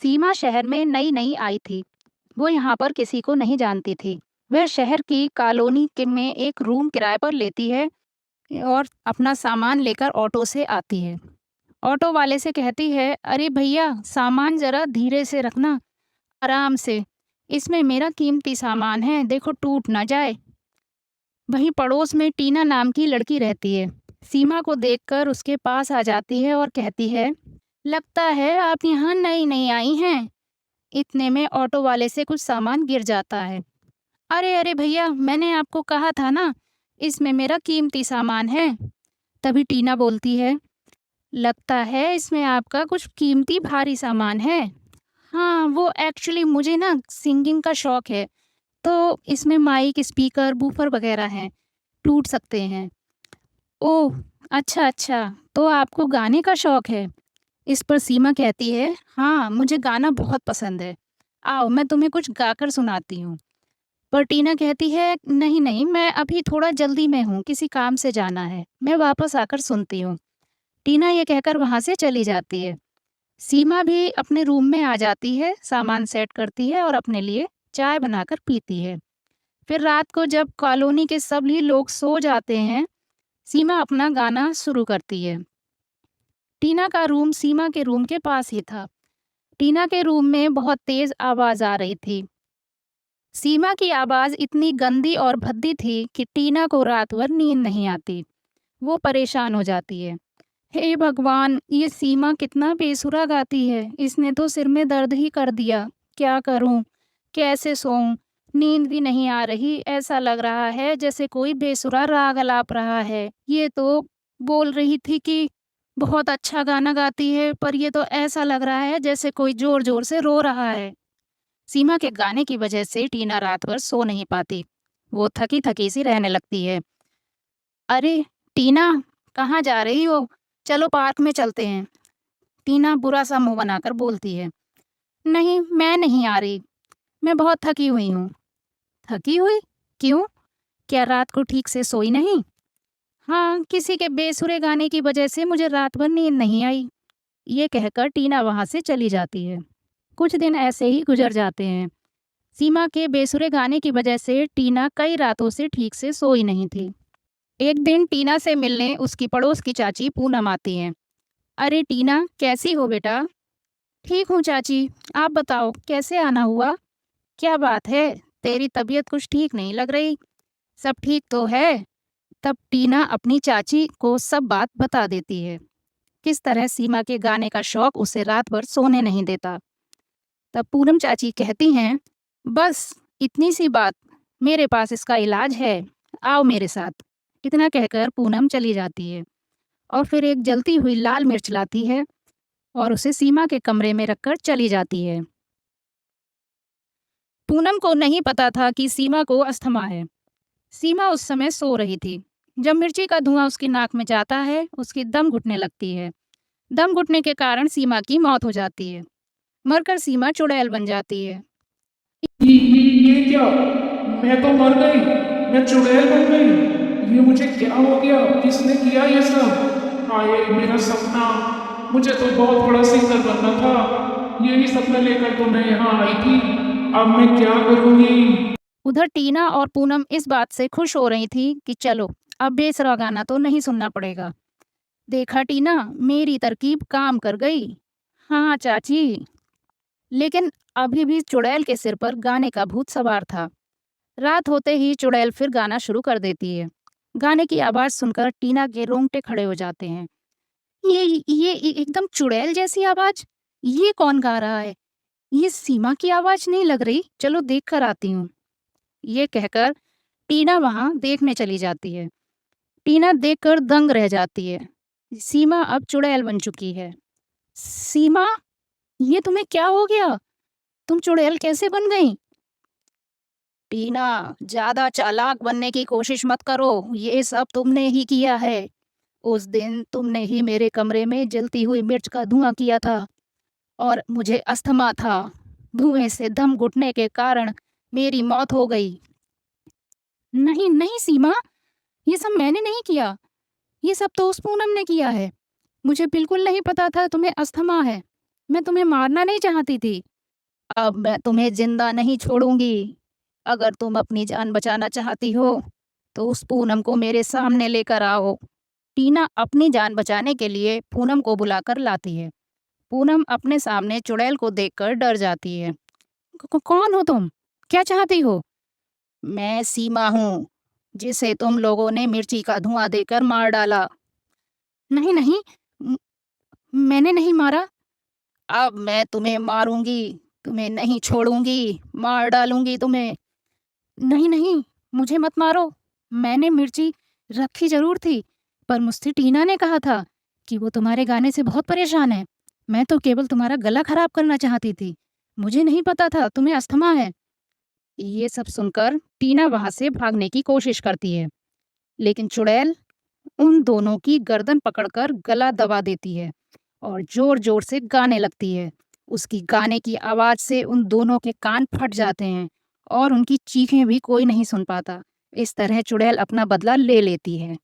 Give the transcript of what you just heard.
सीमा शहर में नई नई आई थी। वो यहाँ पर किसी को नहीं जानती थी। वह शहर की कॉलोनी के में एक रूम किराए पर लेती है और अपना सामान लेकर ऑटो से आती है। ऑटो वाले से कहती है, अरे भैया सामान जरा धीरे से रखना, आराम से। इसमें मेरा कीमती सामान है, देखो टूट ना जाए। वहीं पड़ोस में टीना नाम की लड़की रहती है। सीमा को देखकर उसके पास आ जाती है और कहती है, लगता है आप यहाँ नई नई आई हैं। इतने में ऑटो वाले से कुछ सामान गिर जाता है। अरे अरे भैया, मैंने आपको कहा था ना, इसमें मेरा कीमती सामान है। तभी टीना बोलती है, लगता है इसमें आपका कुछ कीमती भारी सामान है। हाँ, वो एक्चुअली मुझे ना सिंगिंग का शौक है, तो इसमें माइक, स्पीकर, बूफर वगैरह हैं, टूट सकते हैं। ओह, अच्छा अच्छा, तो आपको गाने का शौक है। इस पर सीमा कहती है, हाँ मुझे गाना बहुत पसंद है। आओ मैं तुम्हें कुछ गाकर सुनाती हूँ। पर टीना कहती है, नहीं नहीं, मैं अभी थोड़ा जल्दी में हूँ, किसी काम से जाना है, मैं वापस आकर सुनती हूँ। टीना ये कहकर वहां से चली जाती है। सीमा भी अपने रूम में आ जाती है, सामान सेट करती है और अपने लिए चाय बनाकर पीती है। फिर रात को जब कॉलोनी के सभी लोग सो जाते हैं, सीमा अपना गाना शुरू करती है। टीना का रूम सीमा के रूम के पास ही था। टीना के रूम में बहुत तेज आवाज आ रही थी। सीमा की आवाज इतनी गंदी और भद्दी थी कि टीना को रात भर नींद नहीं आती। वो परेशान हो जाती है। हे भगवान, ये सीमा कितना बेसुरा गाती है, इसने तो सिर में दर्द ही कर दिया। क्या करूं, कैसे सोऊं? नींद भी नहीं आ रही, ऐसा लग रहा है जैसे कोई बेसुरा राग अलाप रहा है। ये तो बोल रही थी कि बहुत अच्छा गाना गाती है, पर ये तो ऐसा लग रहा है जैसे कोई जोर जोर से रो रहा है। सीमा के गाने की वजह से टीना रात भर सो नहीं पाती। वो थकी थकी सी रहने लगती है। अरे टीना, कहाँ जा रही हो? चलो पार्क में चलते हैं। टीना बुरा सा मुंह बनाकर बोलती है, नहीं मैं नहीं आ रही, मैं बहुत थकी हुई हूँ। थकी हुई? क्यों? क्या रात को ठीक से सोई नहीं? हाँ, किसी के बेसुरे गाने की वजह से मुझे रात भर नींद नहीं आई। ये कहकर टीना वहां से चली जाती है। कुछ दिन ऐसे ही गुजर जाते हैं। सीमा के बेसुरे गाने की वजह से टीना कई रातों से ठीक से सोई नहीं थी। एक दिन टीना से मिलने उसकी पड़ोस की चाची पूनम आती हैं। अरे टीना, कैसी हो बेटा? ठीक हूँ चाची, आप बताओ कैसे आना हुआ? क्या बात है, तेरी तबीयत कुछ ठीक नहीं लग रही। सब ठीक तो है? तब टीना अपनी चाची को सब बात बता देती है। किस तरह सीमा के गाने का शौक उसे रात भर सोने नहीं देता। तब पूनम चाची कहती हैं, बस इतनी सी बात, मेरे पास इसका इलाज है, आओ मेरे साथ। इतना कहकर पूनम चली जाती है और फिर एक जलती हुई लाल मिर्च लाती है और उसे सीमा के कमरे में रखकर चली जाती है। पूनम को नहीं पता था कि सीमा को अस्थमा है। सीमा उस समय सो रही थी। जब मिर्ची का धुआं उसकी नाक में जाता है, उसकी दम घुटने लगती है। दम घुटने के कारण सीमा की मौत हो जाती है। मरकर सीमा चुड़ैल बन जाती है। ये क्या? मैं तो मर गई। मैं चुड़ैल बन गई। ये मुझे क्या हो गया? किसने किया ये सब? हाय मेरा सपना। मुझे तो बहुत बड़ा सिंगर बनना था। यही सपना लेकर तो मैं यहाँ आई थी। अब मैं क्या करूँगी? उधर टीना और पूनम इस बात से खुश हो रही थी कि चलो अब बेसुरा गाना तो नहीं सुनना पड़ेगा। देखा टीना, मेरी तरकीब काम कर गई। हाँ चाची। लेकिन अभी भी चुड़ैल के सिर पर गाने का भूत सवार था। रात होते ही चुड़ैल फिर गाना शुरू कर देती है। गाने की आवाज सुनकर टीना के रोंगटे खड़े हो जाते हैं। ये एकदम चुड़ैल जैसी आवाज। ये कौन गा रहा है? ये सीमा की आवाज नहीं लग रही, चलो देख कर आती हूँ। ये कहकर टीना वहां देखने चली जाती है। टीना देखकर दंग रह जाती है। सीमा अब चुड़ैल बन चुकी है। सीमा, ये तुम्हें क्या हो गया? तुम चुड़ैल कैसे बन गई? टीना, ज्यादा चालाक बनने की कोशिश मत करो, ये सब तुमने ही किया है। उस दिन तुमने ही मेरे कमरे में जलती हुई मिर्च का धुआं किया था और मुझे अस्थमा था। धुएं से दम घुटने के कारण मेरी मौत हो गई। नहीं नहीं सीमा, ये सब मैंने नहीं किया। ये सब तो उस पूनम ने किया है। मुझे बिल्कुल नहीं पता था तुम्हें अस्थमा है। मैं तुम्हें मारना नहीं चाहती थी। अब मैं तुम्हें जिंदा नहीं छोड़ूंगी। अगर तुम अपनी जान बचाना चाहती हो तो उस पूनम को मेरे सामने लेकर आओ। टीना अपनी जान बचाने के लिए पूनम को बुलाकर लाती है। पूनम अपने सामने चुड़ैल को देखकर डर जाती है। कौन हो तुम? क्या चाहती हो? मैं सीमा हूँ, जिसे तुम लोगों ने मिर्ची का धुआं देकर मार डाला। नहीं नहीं, म- मैंने नहीं मारा। अब मैं तुम्हें मारूंगी, तुम्हें नहीं छोड़ूंगी, मार डालूंगी तुम्हें। नहीं नहीं, मुझे मत मारो। मैंने मिर्ची रखी जरूर थी, पर मुझसे टीना ने कहा था कि वो तुम्हारे गाने से बहुत परेशान है। मैं तो केवल तुम्हारा गला खराब करना चाहती थी। मुझे नहीं पता था तुम्हें अस्थमा है। ये सब सुनकर टीना वहां से भागने की कोशिश करती है, लेकिन चुड़ैल उन दोनों की गर्दन पकड़कर गला दबा देती है और जोर जोर से गाने लगती है। उसकी गाने की आवाज से उन दोनों के कान फट जाते हैं और उनकी चीखें भी कोई नहीं सुन पाता। इस तरह चुड़ैल अपना बदला ले लेती है।